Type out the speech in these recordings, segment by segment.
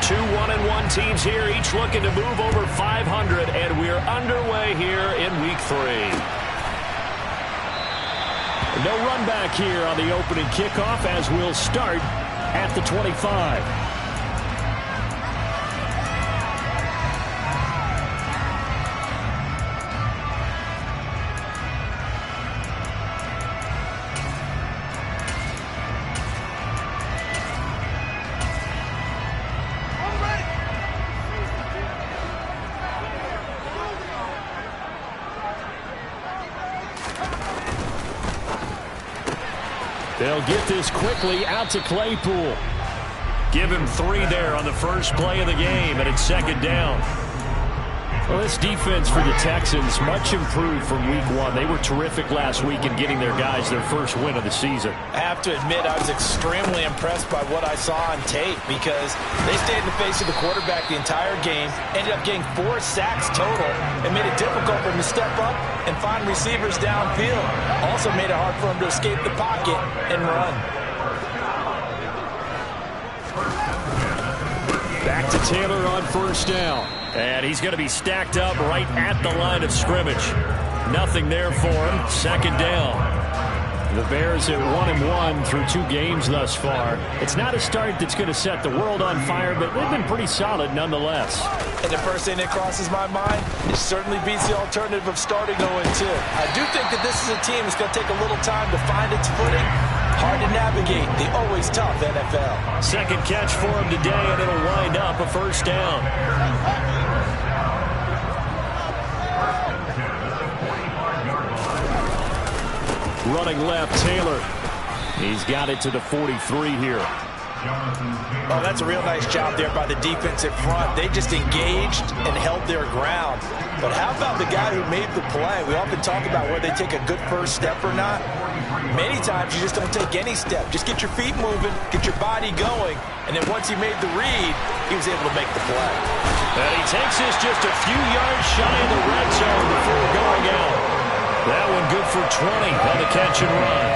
Two 1-1 teams here, each looking to move over 500, and we're underway here in Week 3. No run back here on the opening kickoff as we'll start at the 25. They'll get this quickly out to Claypool. Give him 3 there on the first play of the game, and it's second down. Well, this defense for the Texans, much improved from Week 1. They were terrific last week in getting their guys their first win of the season. I have to admit, I was extremely impressed by what I saw on tape because they stayed in the face of the quarterback the entire game, ended up getting 4 sacks total, and made it difficult for him to step up and find receivers downfield. Also made it hard for him to escape the pocket and run. Back to Taylor on first down. And he's going to be stacked up right at the line of scrimmage. Nothing there for him. Second down. The Bears at 1-1 through 2 games thus far. It's not a start that's going to set the world on fire, but they've been pretty solid nonetheless. And the first thing that crosses my mind, it certainly beats the alternative of starting 0-2. I do think that this is a team that's going to take a little time to find its footing. Hard to navigate the always tough NFL. Second catch for him today, and it'll wind up a first down. Running left, Taylor. He's got it to the 43 here. Oh, that's a real nice job there by the defensive front. They just engaged and held their ground. But how about the guy who made the play? We often talk about whether they take a good first step or not. Many times you just don't take any step. Just get your feet moving, get your body going, and then once he made the read, he was able to make the play. And he takes this just a few yards shy of the red zone before going out. That one good for 20 on the catch and run.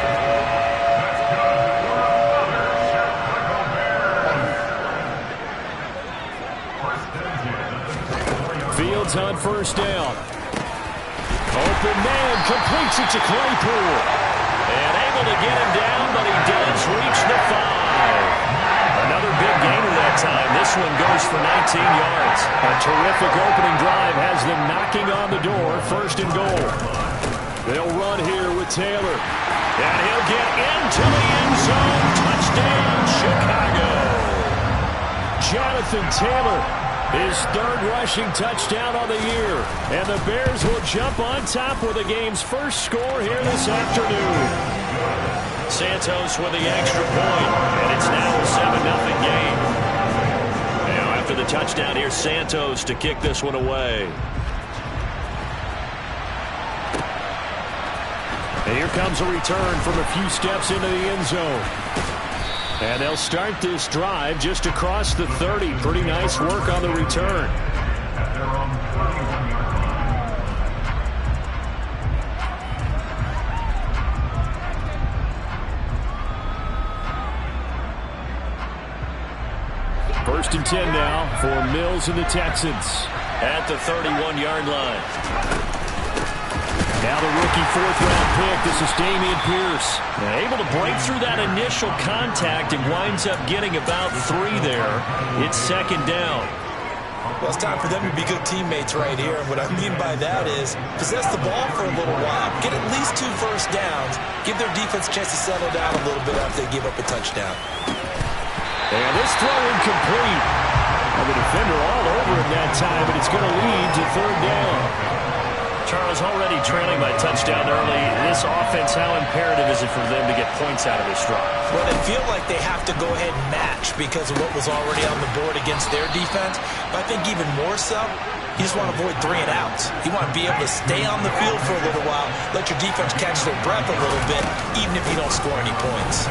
Fields on first down. Open man, completes it to Claypool. And able to get him down, but he does reach the 5. Another big gainer that time. This one goes for 19 yards. A terrific opening drive has them knocking on the door. First and goal. They'll run here with Taylor. And he'll get into the end zone. Touchdown, Chicago. Jonathan Taylor, his 3rd rushing touchdown on the year. And the Bears will jump on top with the game's first score here this afternoon. Santos with the extra point, and it's now a 7-0 game. Now after the touchdown, here's Santos to kick this one away. And here comes a return from a few steps into the end zone. And they'll start this drive just across the 30. Pretty nice work on the return. First and 10 now for Mills and the Texans at the 31-yard line. Now the rookie 4th-round pick. This is Damien Pierce. Able to break through that initial contact and winds up getting about 3 there. It's second down. Well, it's time for them to be good teammates right here. And what I mean by that is possess the ball for a little while. Get at least 2 first downs. Give their defense a chance to settle down a little bit after they give up a touchdown. And this throw incomplete. And the defender all over him that time, but it's going to lead to 3rd down. Charles, already trailing by touchdown early. This offense, how imperative is it for them to get points out of this drive? Well, they feel like they have to go ahead and match because of what was already on the board against their defense. But I think even more so, you just want to avoid 3 and outs. You want to be able to stay on the field for a little while, let your defense catch their breath a little bit, even if you don't score any points.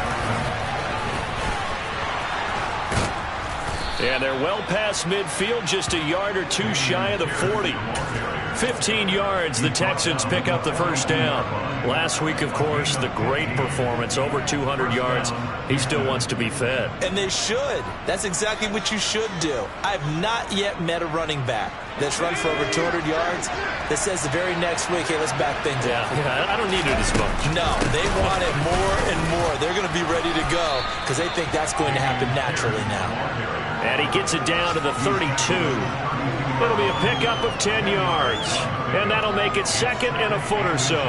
And they're well past midfield, just a yard or 2 shy of the 40. 15 yards, the Texans pick up the first down. Last week, of course, the great performance, over 200 yards. He still wants to be fed. And they should. That's exactly what you should do. I've not yet met a running back that's run for over 200 yards that says the very next week, hey, let's back things up. Yeah, I don't need it as much. No, they want it more and more. They're going to be ready to go because they think that's going to happen naturally now. And he gets it down to the 32. It'll be a pickup of 10 yards. And that'll make it second and a foot or so.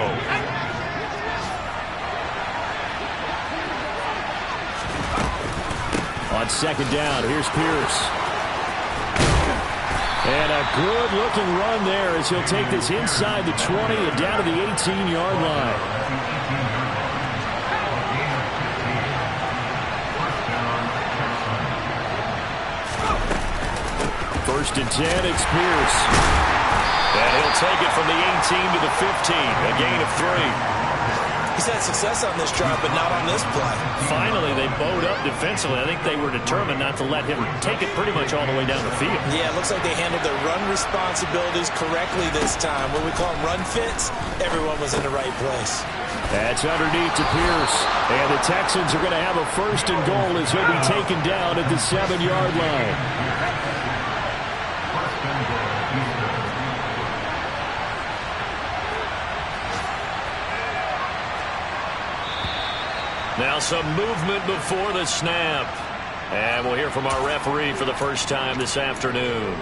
On second down, here's Pierce. And a good-looking run there as he'll take this inside the 20 and down to the 18-yard line. First and 10, it's Pierce. And he'll take it from the 18 to the 15, a gain of 3. He's had success on this drive, but not on this play. Finally, they bowed up defensively. I think they were determined not to let him take it pretty much all the way down the field. Yeah, it looks like they handled their run responsibilities correctly this time. What we call them run fits, everyone was in the right place. That's underneath to Pierce. And the Texans are going to have a first and goal as he'll be taken down at the 7-yard line. Now some movement before the snap. And we'll hear from our referee for the first time this afternoon.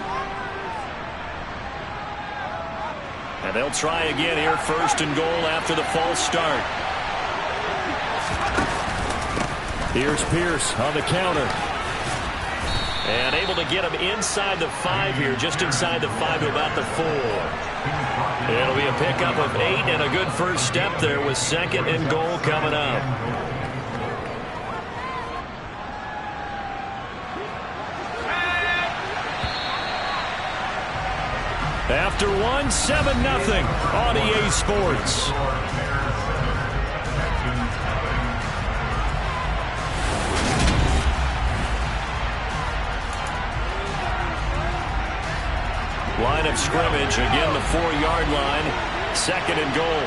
And they'll try again here, first and goal after the false start. Here's Pierce on the counter. And able to get him inside the 5 here, just inside the 5 to about the 4. It'll be a pickup of 8 and a good first step there with second and goal coming up. After 1, 7-0 on EA Sports. Line of scrimmage, again the 4-yard line, second and goal.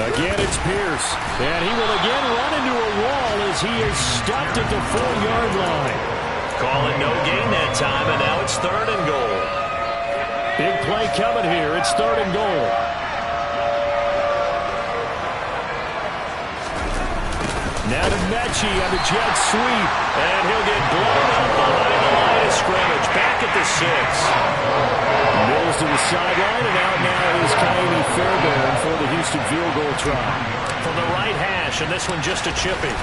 Again, it's Pierce, and he will again run into a wall as he is stopped at the 4-yard line. Call it no gain that time, and now it's third and goal. Big play coming here. It's third and goal. Now to Mechie on the jet sweep, and he'll get blown up behind the line of scrimmage. Back at the 6. Mills to the sideline, and out now is Kaimi Fairbairn for the Houston field goal try. From the right hash, and this one just a chippy.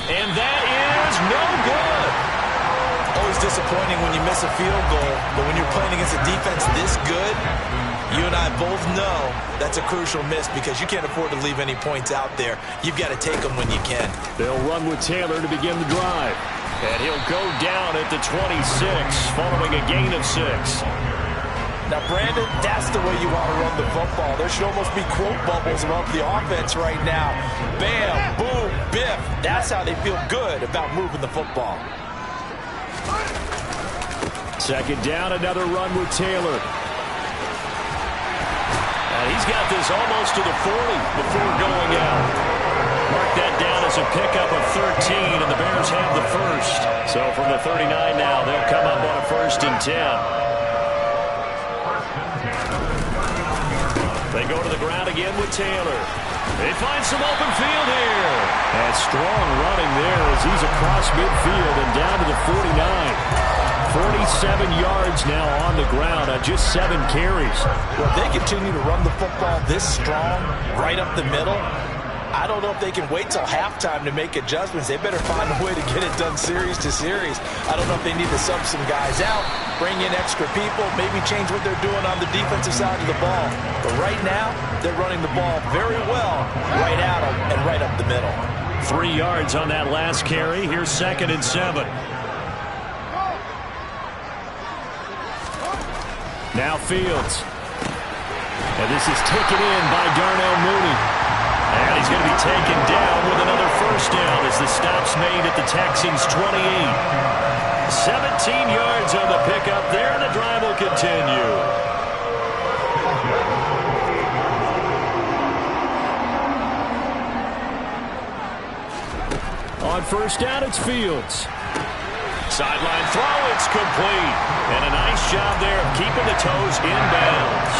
And that is no good. Always disappointing when you miss a field goal, but when you're playing against a defense this good, you and I both know that's a crucial miss because you can't afford to leave any points out there. You've got to take them when you can. They'll run with Taylor to begin the drive. And he'll go down at the 26, following a gain of 6. Now, Brandon, that's the way you want to run the football. There should almost be quote bubbles above the offense right now. Bam, boom, biff. That's how they feel good about moving the football. Second down, another run with Taylor. And he's got this almost to the 40 before going out. Mark that down as a pickup of 13, and the Bears have the first. So from the 39 now, they'll come up on a first and 10. They go to the ground again with Taylor. They find some open field here. And strong running there as he's across midfield and down to the 49. 47 yards now on the ground on just 7 carries. Well, if they continue to run the football this strong, right up the middle, I don't know if they can wait till halftime to make adjustments. They better find a way to get it done series to series. I don't know if they need to sub some guys out, bring in extra people, maybe change what they're doing on the defensive side of the ball. But right now, they're running the ball very well right at them and right up the middle. 3 yards on that last carry. Here's second and 7. Now Fields. And this is taken in by Darnell Mooney. And he's going to be taken down with another first down as the stop pickups made at the Texans' 28. 17 yards on the pickup there, and the drive will continue. On first down, it's Fields. Sideline throw, it's complete. And a nice job there of keeping the toes in bounds.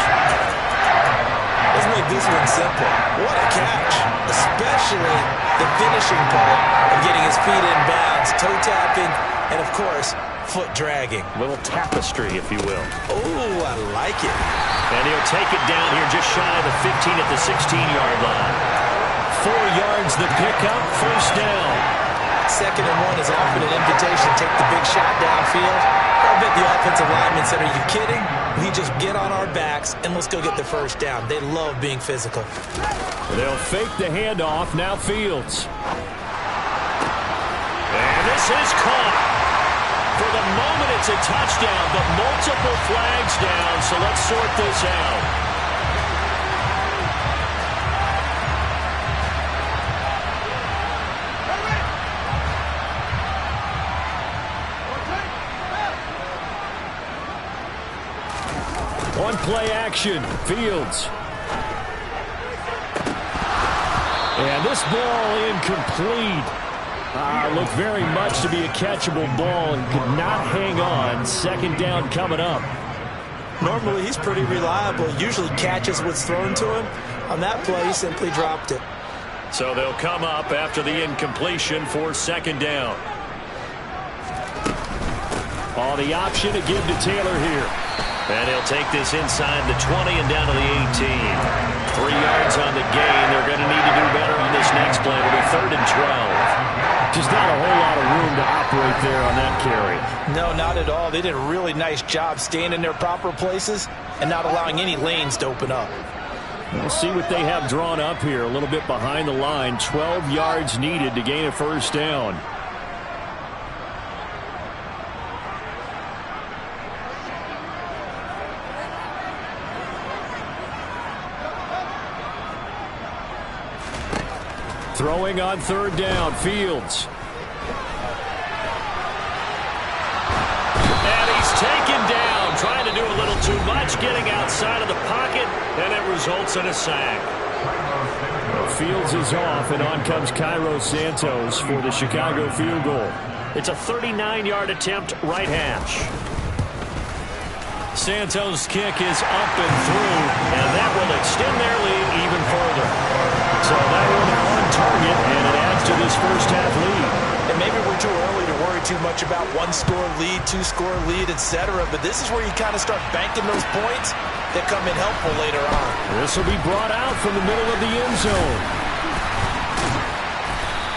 Let's make this one simple. What a catch, especially the finishing part of getting his feet in bounds, toe tapping, and of course, foot dragging. Little tapestry, if you will. Oh, I like it. And he'll take it down here just shy of the 15 at the 16-yard line. 4 yards the pickup, first down. 2nd and 1 is often an invitation. Take the big shot downfield. I bet the offensive lineman said, are you kidding? We just get on our backs and let's go get the first down. They love being physical. They'll fake the handoff. Now Fields. And this is caught. For the moment, it's a touchdown, but multiple flags down, so let's sort this out. On play action, Fields. And this ball incomplete. Looked very much to be a catchable ball and could not hang on. 2nd down coming up. Normally, he's pretty reliable. Usually catches what's thrown to him. On that play, he simply dropped it. So they'll come up after the incompletion for 2nd down. Oh, the option to give to Taylor here. And he'll take this inside the 20 and down to the 18. 3 yards on the gain. They're going to need to do better on this next play. It'll be 3rd and 12. Just not a whole lot of room to operate there on that carry. No, not at all. They did a really nice job staying in their proper places and not allowing any lanes to open up. We'll see what they have drawn up here. A little bit behind the line. 12 yards needed to gain a first down. Throwing on 3rd down, Fields. And he's taken down, trying to do a little too much, getting outside of the pocket, and it results in a sack. Well, Fields is off, and on comes Cairo Santos for the Chicago field goal. It's a 39-yard attempt, right hash. Santos' kick is up and through, and that will extend their lead even further. So that will be on target, and it adds to this first half lead. And maybe we're too early to worry too much about 1-score lead, 2-score lead, etc. But this is where you kind of start banking those points that come in helpful later on. This will be brought out from the middle of the end zone.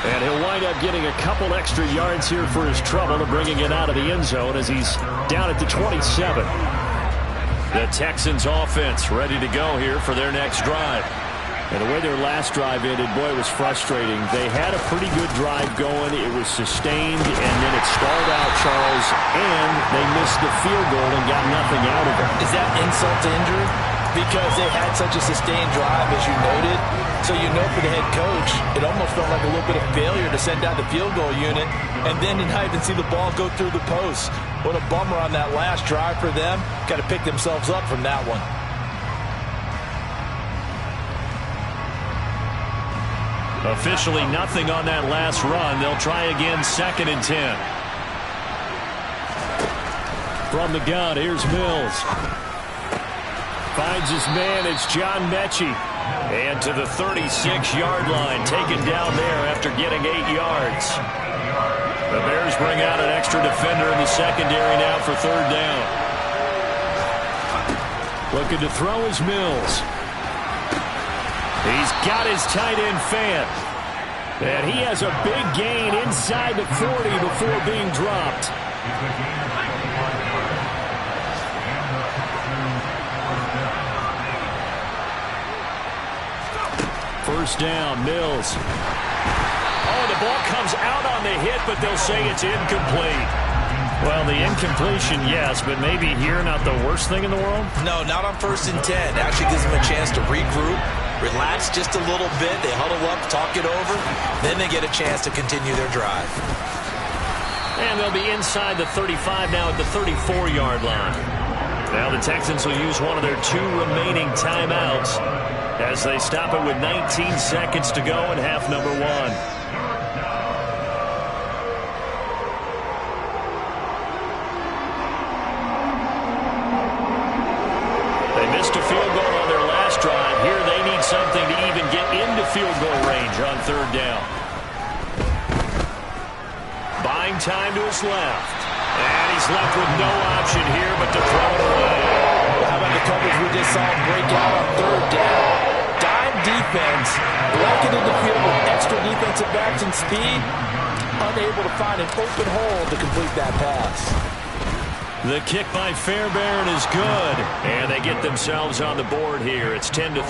And he'll wind up getting a couple extra yards here for his trouble to bringing it out of the end zone as he's down at the 27. The Texans offense ready to go here for their next drive. And the way their last drive ended, boy, it was frustrating. They had a pretty good drive going. It was sustained, and then it stalled out, Charles, and they missed the field goal and got nothing out of it. Is that insult to injury? Because they had such a sustained drive, as you noted. So you know for the head coach, it almost felt like a little bit of failure to send out the field goal unit and then not even see the ball go through the post. What a bummer on that last drive for them. Got to pick themselves up from that one. Officially nothing on that last run. They'll try again, 2nd and 10. From the gun, here's Mills. Finds his man, it's John Mechie. And to the 36-yard line, taken down there after getting 8 yards. The Bears bring out an extra defender in the secondary now for 3rd down. Looking to throw is Mills. He's got his tight end fan. And he has a big gain inside the 40 before being dropped. First down, Mills. Oh, the ball comes out on the hit, but they'll say it's incomplete. Well, the incompletion, yes, but maybe here not the worst thing in the world? No, not on 1st and 10. Actually gives them a chance to regroup, relax just a little bit. They huddle up, talk it over. Then they get a chance to continue their drive. And they'll be inside the 35 now at the 34-yard line. Now the Texans will use one of their 2 remaining timeouts as they stop it with 19 seconds to go in half number 1. They missed a field goal on their last drive. Here they need something to even get into field goal range on 3rd down. Buying time to his left. And he's left with no option here but to throw it away. How about the coverage we just saw break out on 3rd down? Dime defense, blanketed the field with extra defensive backs and speed, unable to find an open hole to complete that pass. The kick by Fairbairn is good, and they get themselves on the board here. It's 10-3.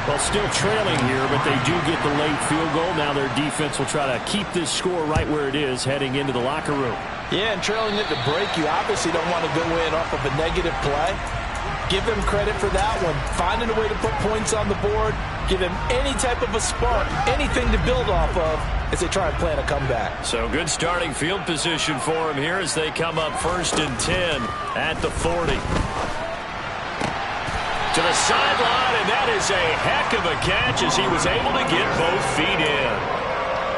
Well, still trailing here, but they do get the late field goal. Now their defense will try to keep this score right where it is heading into the locker room. Yeah, and trailing it to break, you obviously don't want to go in off of a negative play. Give them credit for that one. Finding a way to put points on the board, give them any type of a spark, anything to build off of as they try and plan a comeback. So good starting field position for them here as they come up 1st and 10 at the 40. To the sideline, and that is a heck of a catch as he was able to get both feet in.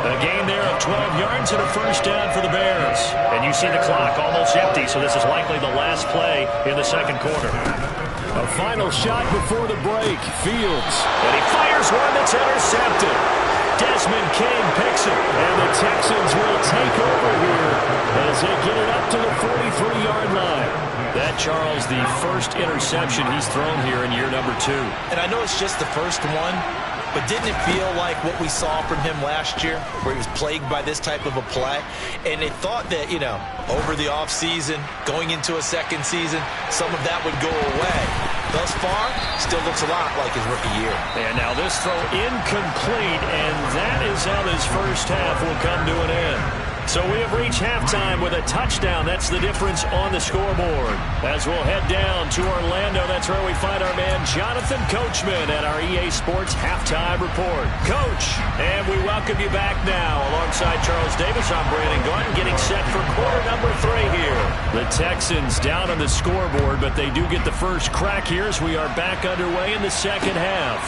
A gain there of 12 yards and a 1st down for the Bears. And you see the clock almost empty, so this is likely the last play in the 2nd quarter. A final shot before the break. Fields. And he fires one that's intercepted. Desmond King picks it, and the Texans will take over here as they get it up to the 43-yard line. That, Charles, the first interception he's thrown here in year number 2. And I know it's just the first one, but didn't it feel like what we saw from him last year, where he was plagued by this type of a play? And they thought that, over the offseason, going into a 2nd season, some of that would go away. Thus far, still looks a lot like his rookie year. And now this throw incomplete, and that is how this first half will come to an end. So we have reached halftime with a touchdown. That's the difference on the scoreboard. As we'll head down to Orlando, that's where we find our man Jonathan Coachman at our EA Sports Halftime Report. Coach, and we welcome you back now. Alongside Charles Davis, I'm Brandon Gordon, getting set for quarter number 3 here. The Texans down on the scoreboard, but they do get the first crack here as we are back underway in the 2nd half.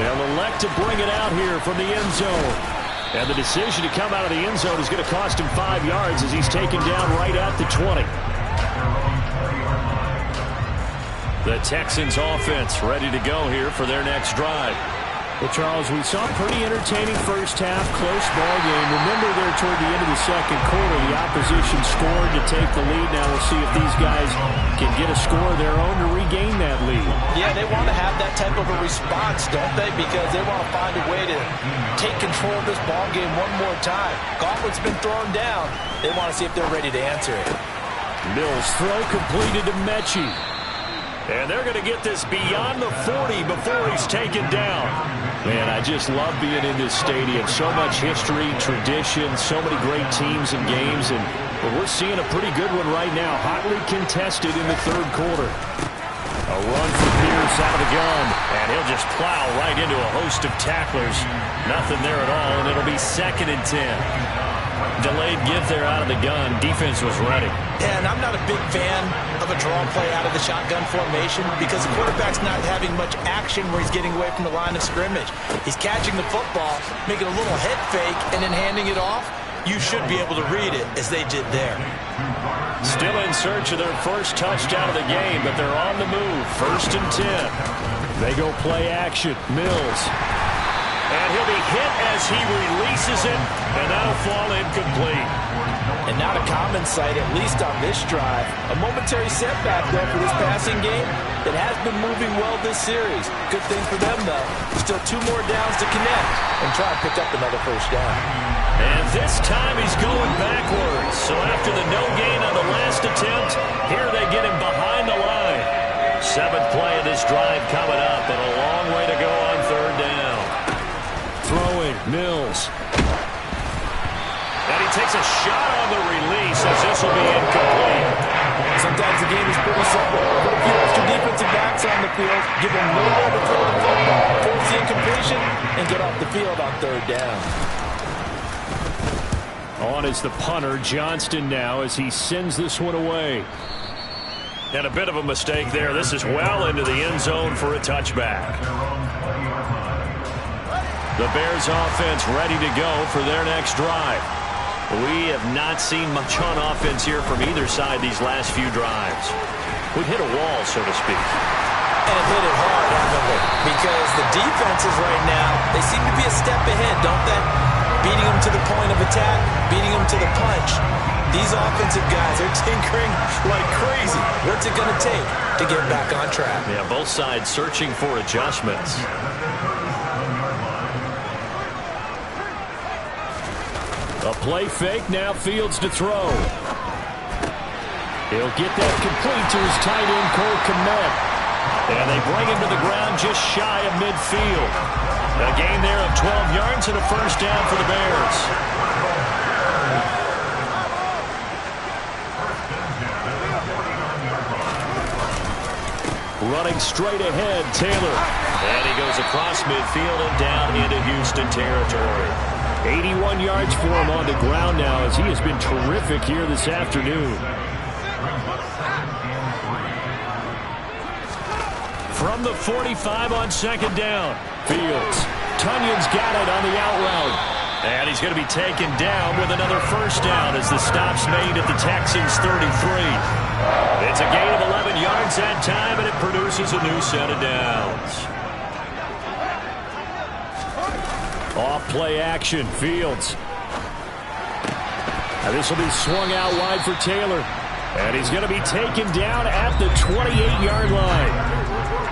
They'll elect to bring it out here from the end zone. And the decision to come out of the end zone is going to cost him 5 yards as he's taken down right at the 20. The Texans offense ready to go here for their next drive. Well, Charles, we saw a pretty entertaining first half, close ball game. Remember there toward the end of the 2nd quarter, the opposition scored to take the lead. Now we'll see if these guys can get a score of their own to regain that lead. Yeah, they want to have that type of a response, don't they? Because they want to find a way to take control of this ball game one more time. Gauntlet's been thrown down. They want to see if they're ready to answer it. Mills' throw completed to Mechie. And they're going to get this beyond the 40 before he's taken down. Man, I just love being in this stadium. So much history, tradition, so many great teams and games. And we're seeing a pretty good one right now. Hotly contested in the 3rd quarter. A run for Pierce out of the gun. And he'll just plow right into a host of tacklers. Nothing there at all, and it'll be 2nd and 10. Delayed give there out of the gun. Defense was ready. Yeah, and I'm not a big fan of a draw play out of the shotgun formation because the quarterback's not having much action where he's getting away from the line of scrimmage. He's catching the football, making a little head fake, and then handing it off. You should be able to read it as they did there. Still in search of their first touchdown of the game, but they're on the move. 1st and 10. They go play action. Mills. And he'll be hit as he releases it, and that'll fall incomplete. And not a common sight, at least on this drive. A momentary setback, though, for this passing game that has been moving well this series. Good thing for them, though. Still 2 more downs to connect and try and pick up another first down. And this time he's going backwards. So after the no gain on the last attempt, here they get him behind the line. 7th play of this drive coming up, and a long way to go on 3rd down. Throwing, Mills. And he takes a shot on the release as this will be incomplete. Sometimes the game is pretty simple. Put a few extra defensive backs on the field, give them nowhere to throw the football, force the incompletion, and get off the field on third down. On is the punter, Johnston, now as he sends this one away. And a bit of a mistake there. This is well into the end zone for a touchback. The Bears offense ready to go for their next drive. We have not seen much on offense here from either side these last few drives. We've hit a wall, so to speak. And hit it hard, haven't we? Because the defenses right now, they seem to be a step ahead, don't they? Beating them to the point of attack, beating them to the punch. These offensive guys are tinkering like crazy. What's it going to take to get back on track? Yeah, both sides searching for adjustments. A play fake, now Fields to throw. He'll get that complete to his tight end, Cole Kmet. And they bring him to the ground just shy of midfield. A gain there of 12 yards and a first down for the Bears. Running straight ahead, Taylor. And he goes across midfield and down into Houston territory. 81 yards for him on the ground now as he has been terrific here this afternoon. From the 45 on second down. Fields. Tunyon's got it on the out route. And he's going to be taken down with another first down as the stop's made at the Texans 33. It's a gain of 11 yards that time, and it produces a new set of downs. Off play action, Fields. Now this will be swung out wide for Taylor. And he's going to be taken down at the 28-yard line.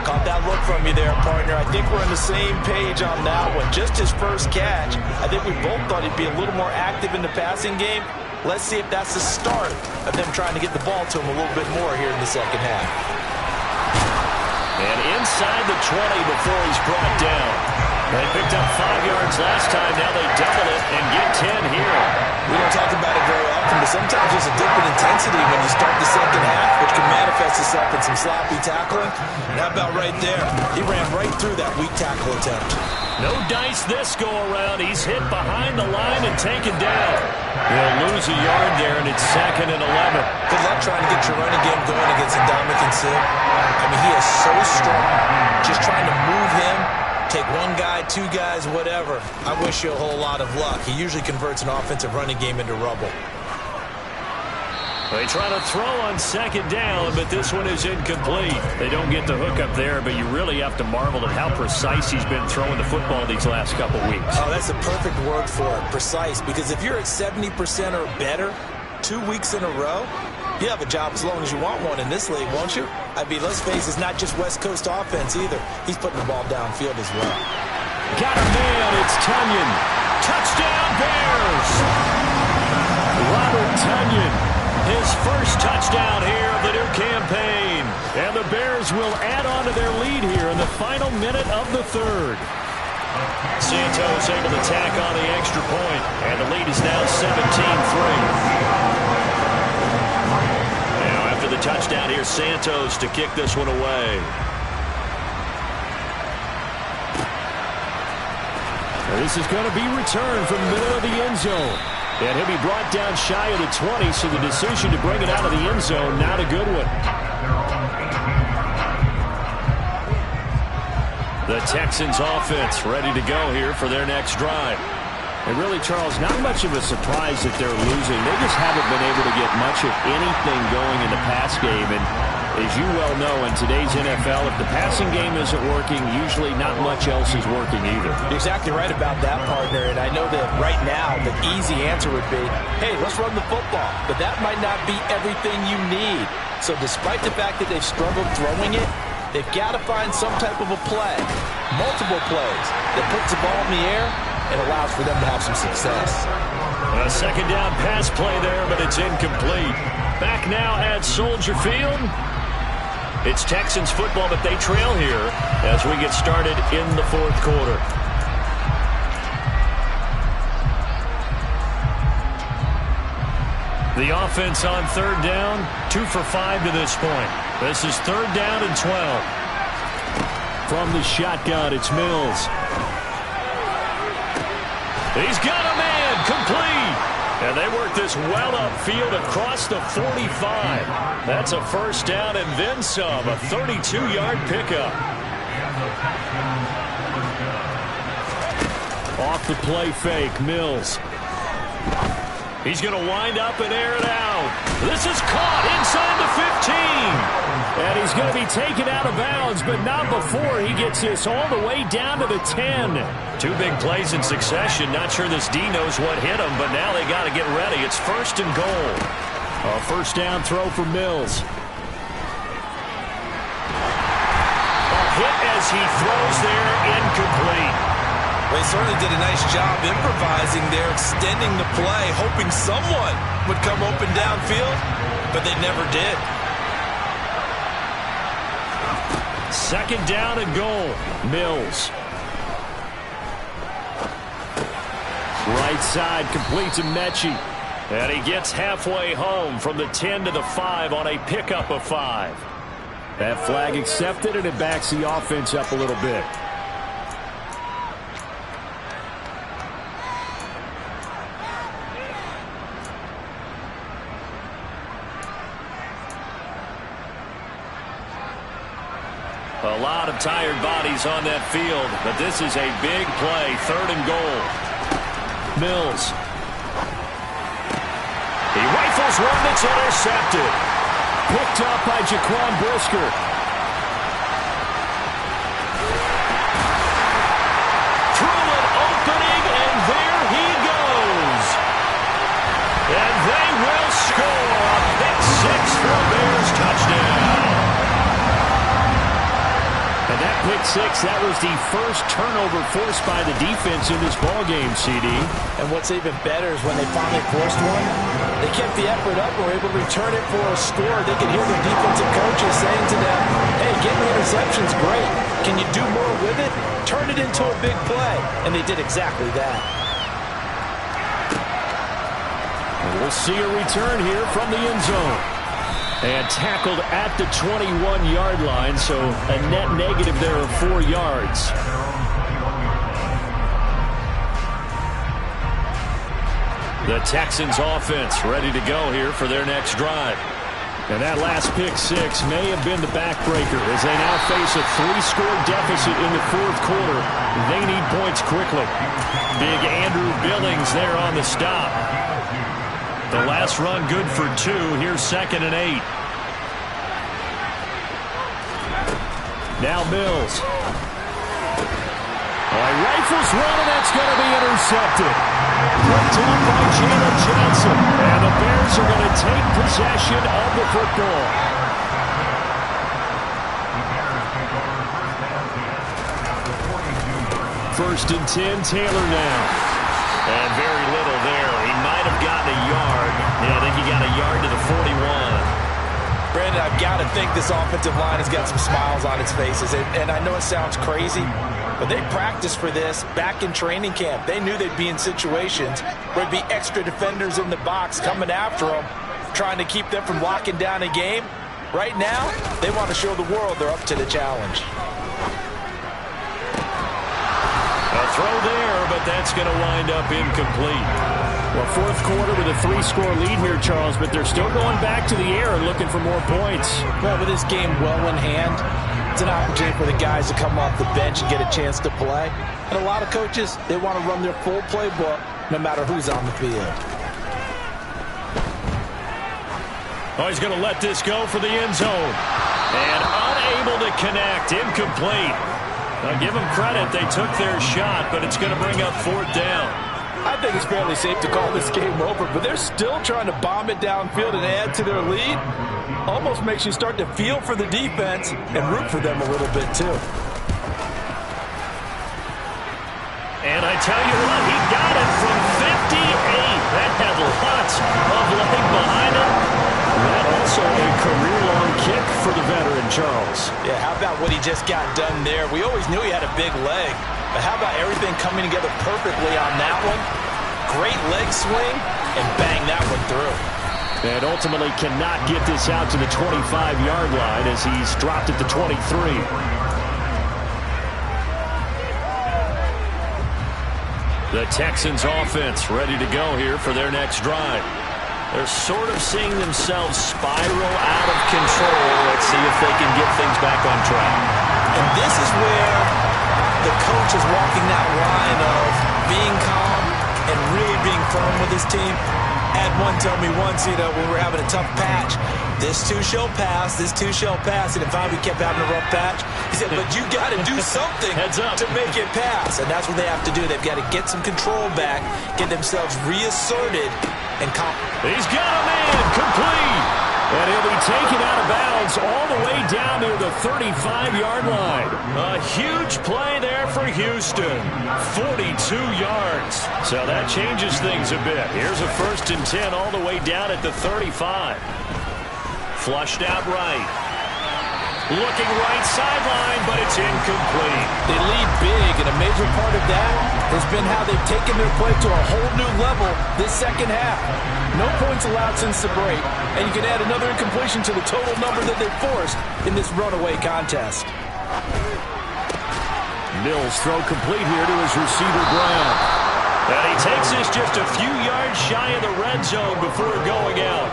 Caught that look from you there, partner. I think we're on the same page on that one. Just his first catch. I think we both thought he'd be a little more active in the passing game. Let's see if that's the start of them trying to get the ball to him a little bit more here in the second half. And inside the 20 before he's brought down. They picked up 5 yards last time. Now they double it and get 10 here. We don't talk about it very often, but sometimes there's a dip in intensity when you start the second half, which can manifest itself in some sloppy tackling. And how about right there? He ran right through that weak tackle attempt. No dice this go-around. He's hit behind the line and taken down. He'll lose a yard there, and it's 2nd and 11. Good luck trying to get your running game going against Damien. I mean, he is so strong. Just trying to move him. Take one guy, two guys, whatever. I wish you a whole lot of luck. He usually converts an offensive running game into rubble. They try to throw on second down, but this one is incomplete. They don't get the hook up there, but you really have to marvel at how precise he's been throwing the football these last couple weeks. Oh, that's a perfect word for it, precise. Because if you're at 70% or better 2 weeks in a row, you have a job as long as you want one in this league, won't you? I mean, let's face it, it's not just West Coast offense either. He's putting the ball downfield as well. Got a man, it's Tunyon. Touchdown, Bears! Robert Tunyon, his first touchdown here of the new campaign. And the Bears will add on to their lead here in the final minute of the third. Santos able to tack on the extra point, and the lead is now 17-3. After the touchdown here, Santos to kick this one away. This is going to be returned from the middle of the end zone. And he'll be brought down shy of the 20, so the decision to bring it out of the end zone, not a good one. The Texans offense ready to go here for their next drive. And really, Charles, not much of a surprise that they're losing. They just haven't been able to get much of anything going in the pass game. And as you well know, in today's NFL, if the passing game isn't working, usually not much else is working either. You're exactly right about that, partner. And I know that right now the easy answer would be, hey, let's run the football. But that might not be everything you need. So despite the fact that they've struggled throwing it, they've got to find some type of a play, multiple plays, that puts the ball in the air and allows for them to have some success. A second down pass play there, but it's incomplete. Back now at Soldier Field. It's Texans football, but they trail here as we get started in the fourth quarter. The offense on 3rd down, 2 for 5 to this point. This is 3rd down and 12. From the shotgun, it's Mills. He's got a man, complete. And they work this well upfield across the 45. That's a 1st down and then some, a 32-yard pickup. Off the play fake, Mills. He's going to wind up and air it out. This is caught inside the 15. And he's going to be taken out of bounds, but not before he gets this all the way down to the 10. 2 big plays in succession. Not sure this D knows what hit him, but now they got to get ready. It's 1st and goal. A 1st down throw for Mills. A hit as he throws there, incomplete. They certainly did a nice job improvising there, extending the play, hoping someone would come open downfield, but they never did. 2nd down and goal. Mills. Right side, complete to Mechie. And he gets halfway home from the 10 to the 5 on a pickup of 5. That flag accepted, and it backs the offense up a little bit. A lot of tired bodies on that field, but this is a big play. 3rd and goal. Mills. He rifles one that's intercepted. Picked up by Jaquan Brisker. Through an opening, and there he goes. And they will score a pick 6 for a Bears touchdown. And that pick 6, that was the first turnover forced by the defense in this ballgame, CD. And what's even better is when they finally forced one, they kept the effort up and were able to return it for a score. They could hear their defensive coaches saying to them, hey, getting the interception's great. Can you do more with it? Turn it into a big play. And they did exactly that. And we'll see a return here from the end zone. And tackled at the 21-yard line, so a net negative there of 4 yards. The Texans offense ready to go here for their next drive. And that last pick 6 may have been the backbreaker as they now face a 3-score deficit in the 4th quarter. They need points quickly. Big Andrew Billings there on the stop. The last run good for 2. Here's 2nd and 8. Now Mills. He rifles one, and that's going to be intercepted. Picked up by Jalen Johnson. And the Bears are going to take possession of the football. 1st and 10, Taylor now. And very little there. He might have gotten a yard. Yeah, I think he got a yard to the 41. Brandon, I've got to think this offensive line has got some smiles on its faces. And I know it sounds crazy, but they practiced for this back in training camp. They knew they'd be in situations where there'd be extra defenders in the box coming after them, trying to keep them from locking down a game. Right now, they want to show the world they're up to the challenge. A throw there, but that's going to wind up incomplete. Well, 4th quarter with a 3-score lead here, Charles, but they're still going back to the air and looking for more points. Well, with this game well in hand, it's an opportunity for the guys to come off the bench and get a chance to play. And a lot of coaches, they want to run their full playbook no matter who's on the field. Oh, he's going to let this go for the end zone. And unable to connect, incomplete. Now, give them credit. They took their shot, but it's going to bring up 4th down. I think it's fairly safe to call this game over, but they're still trying to bomb it downfield and add to their lead. Almost makes you start to feel for the defense and root for them a little bit, too. And I tell you what, he got it from 58. That had lots of leg behind it. That also a career-long kick for the veteran, Charles. Yeah, how about what he just got done there? We always knew he had a big leg, but how about everything coming together perfectly on that one? Great leg swing, and bang that one through. And ultimately cannot get this out to the 25-yard line as he's dropped at the 23. The Texans offense ready to go here for their next drive. They're sort of seeing themselves spiral out of control. Let's see if they can get things back on track. And this is where the coach is walking that line of being calm and really being firm with his team. Had one tell me once, when we were having a tough patch, this too shall pass, this too shall pass. And if we kept having a rough patch, he said, but you got to do something to make it pass. And that's what they have to do. They've got to get some control back, get themselves reasserted, and he's got a man complete. And he'll be taken out of bounds all the way down near the 35-yard line. A huge play there for Houston. 42 yards. So that changes things a bit. Here's a 1st and 10 all the way down at the 35. Flushed out right. Looking right sideline, but it's incomplete. They lead big, and a major part of that has been how they've taken their play to a whole new level this second half. No points allowed since the break, and you can add another incompletion to the total number that they forced in this runaway contest. Mills throw complete here to his receiver, Brown. And he takes this just a few yards shy of the red zone before going out.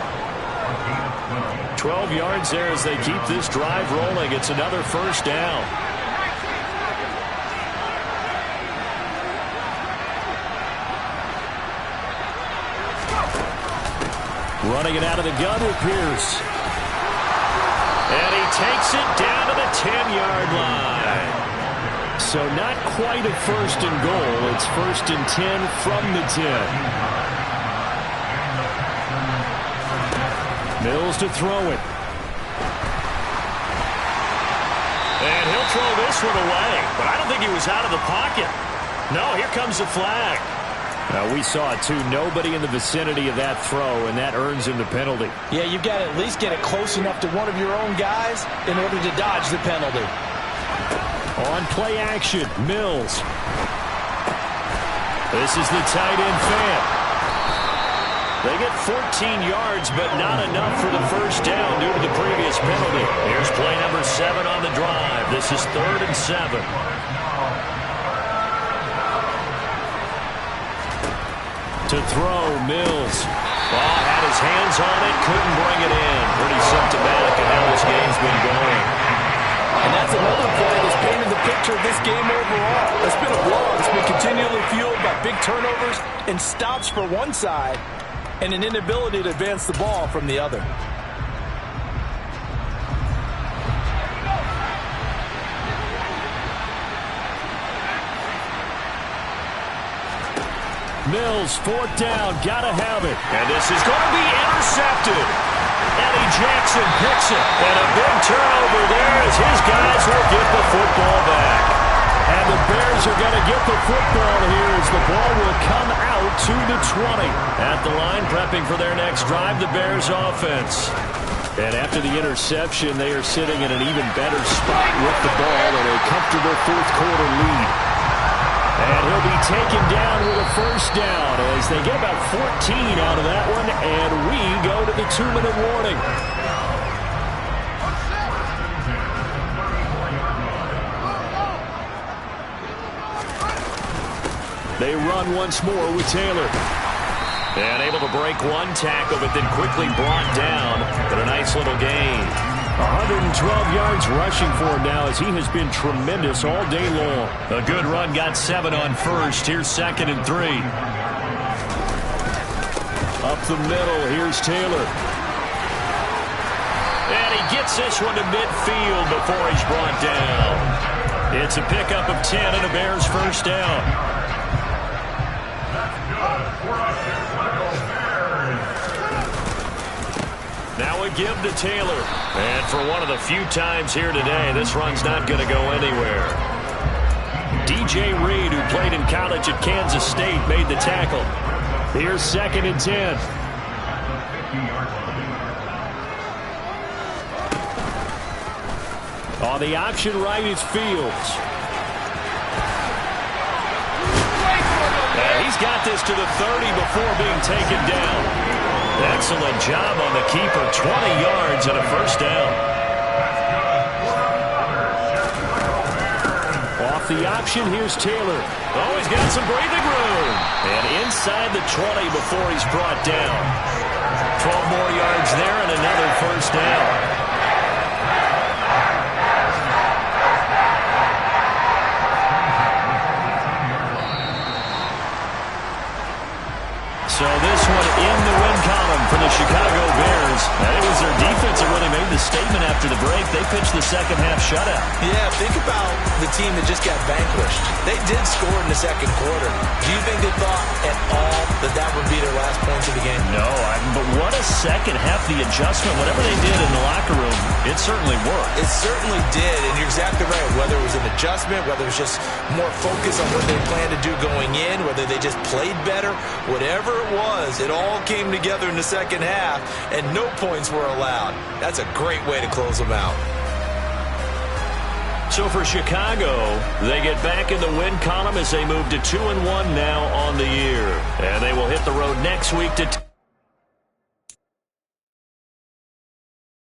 12 yards there as they keep this drive rolling. It's another 1st down. Running it out of the gun with Pierce. And he takes it down to the 10-yard line. So not quite a 1st and goal. It's 1st and 10 from the 10. Mills to throw it. And he'll throw this one away. But I don't think he was out of the pocket. No, here comes the flag. Now, we saw it, too. Nobody in the vicinity of that throw, and that earns him the penalty. Yeah, you've got to at least get it close enough to one of your own guys in order to dodge the penalty. On play action, Mills. This is the tight end fan. They get 14 yards, but not enough for the 1st down due to the previous penalty. Here's play number 7 on the drive. This is 3rd and 7. To throw, Mills. Ball had his hands on it, couldn't bring it in. Pretty symptomatic of how this game's been going. And that's another play that's painted the picture of this game overall. It's been a blowout. It's been continually fueled by big turnovers and stops for one side, and an inability to advance the ball from the other. Mills, 4th down, gotta have it. And this is going to be intercepted. Eddie Jackson picks it. And a big turnover there as his guys will get the football back. And the Bears are going to get the football here as the ball will come out to the 20. At the line, prepping for their next drive, the Bears offense. And after the interception, they are sitting in an even better spot with the ball and a comfortable 4th quarter lead. And he'll be taken down with a 1st down as they get about 14 out of that one, and we go to the 2-minute warning. They run once more with Taylor. And able to break one tackle, but then quickly brought down. But a nice little gain. 112 yards rushing for him now as he has been tremendous all day long. A good run, got 7 on 1st. Here's 2nd and 3. Up the middle, here's Taylor. And he gets this one to midfield before he's brought down. It's a pickup of 10 and a Bears 1st down. Now a give to Taylor. And for one of the few times here today, this run's not going to go anywhere. DJ Reed, who played in college at Kansas State, made the tackle. Here's 2nd and 10. On the option right is Fields. And he's got this to the 30 before being taken down. Excellent job on the keeper. 20 yards and a first down. Off the option, here's Taylor. Oh, he's got some breathing room. And inside the 20 before he's brought down. 12 more yards there and another first down. So this one in the win column for the Chicago Bears. And it was their defense that really made the statement after the break. They pitched the second half shutout. Yeah, think about the team that just got vanquished. They did score in the second quarter. Do you think they thought at all that that would be their last points of the game? No, but what a second half. The adjustment, whatever they did in the locker room, it certainly worked. It certainly did, and you're exactly right. Whether it was an adjustment, whether it was just more focus on what they planned to do going in, whether they just played better, whatever it was, it all came together in the second half, and no points were allowed. That's a great way to close them out. So for Chicago, they get back in the win column as they move to 2-1 now on the year. And they will hit the road next week to